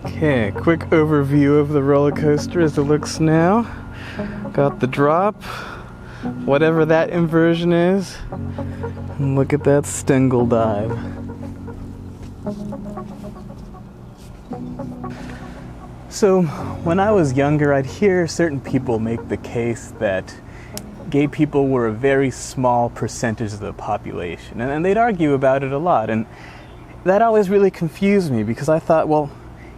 Okay, quick overview of the roller coaster as it looks now. Got the drop, whatever that inversion is, and look at that Stengel dive. So, when I was younger, I'd hear certain people make the case that gay people were a very small percentage of the population, and they'd argue about it a lot, and that always really confused me because I thought, well,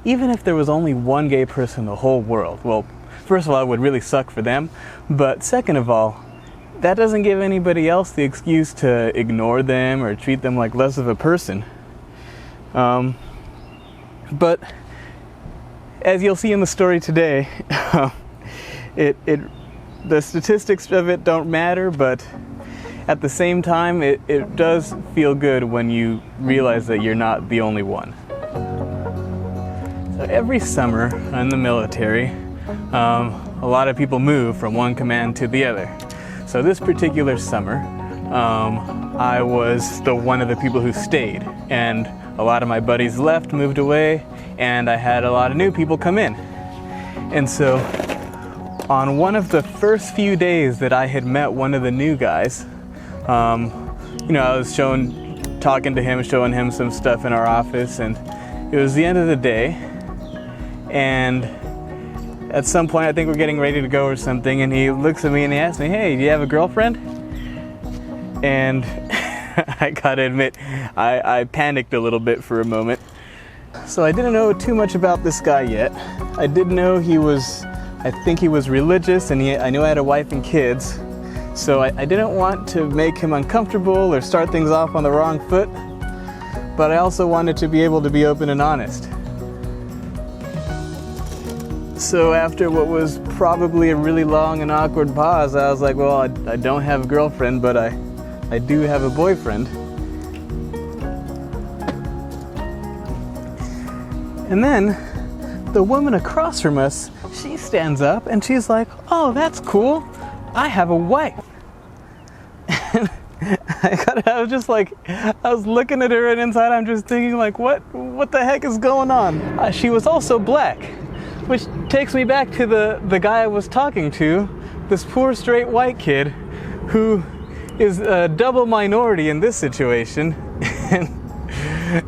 even if there was only one gay person in the whole world, well, first of all, it would really suck for them, but second of all, that doesn't give anybody else the excuse to ignore them or treat them like less of a person. But as you'll see in the story today, the statistics of it don't matter, but at the same time, it does feel good when you realize that you're not the only one. So every summer in the military, a lot of people move from one command to the other. So this particular summer, I was one of the people who stayed, and a lot of my buddies left, moved away, and I had a lot of new people come in. And so on one of the first few days that I had met one of the new guys, I was talking to him, showing him some stuff in our office, and it was the end of the day. And at some point, I think we're getting ready to go or something, and he looks at me and he asks me, "Hey, do you have a girlfriend?" And I gotta admit, I panicked a little bit for a moment. So I didn't know too much about this guy yet. I did know I think he was religious, and I knew I had a wife and kids. So I didn't want to make him uncomfortable or start things off on the wrong foot, but I also wanted to be able to be open and honest. So after what was probably a really long and awkward pause, I was like, well, I don't have a girlfriend, but I do have a boyfriend. And then the woman across from us, she stands up and she's like, "Oh, that's cool. I have a wife." And I was just like, I was looking at her and inside I'm just thinking like, what the heck is going on? She was also black. Which takes me back to the guy I was talking to, this poor straight white kid who is a double minority in this situation. And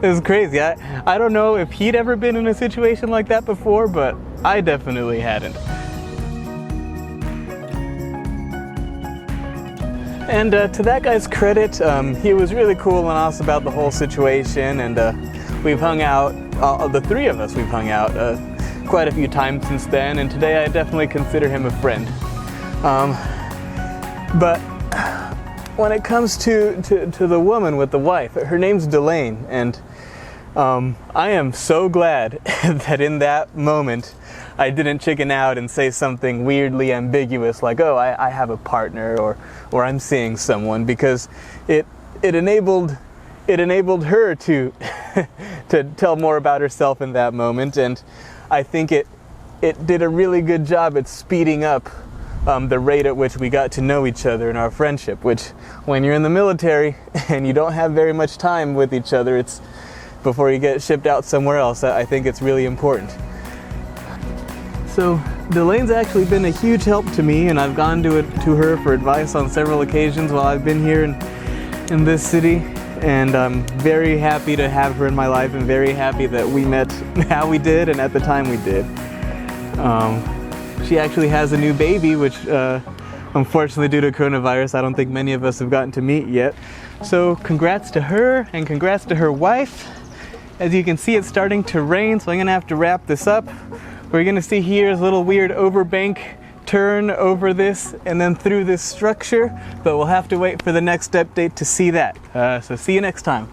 it was crazy. I don't know if he'd ever been in a situation like that before, but I definitely hadn't. And to that guy's credit, he was really cool and awesome about the whole situation, and we've hung out, the three of us, we've hung out quite a few times since then, and today I definitely consider him a friend. But when it comes to the woman with the wife, her name's Delane, and I am so glad that in that moment I didn't chicken out and say something weirdly ambiguous like, "Oh, I have a partner," or "I'm seeing someone," because it enabled her to to tell more about herself in that moment, and I think it did a really good job at speeding up the rate at which we got to know each other in our friendship, which when you're in the military and you don't have very much time with each other, it's before you get shipped out somewhere else, I think it's really important. So Delane's actually been a huge help to me, and I've gone to her for advice on several occasions while I've been here in this city. And I'm very happy to have her in my life, and very happy that we met how we did and at the time we did. She actually has a new baby, which unfortunately due to coronavirus, I don't think many of us have gotten to meet yet. So congrats to her and congrats to her wife. As you can see, it's starting to rain, so I'm gonna have to wrap this up. We're gonna see here is a little weird overbank turn over this and then through this structure, but we'll have to wait for the next update to see that. So see you next time.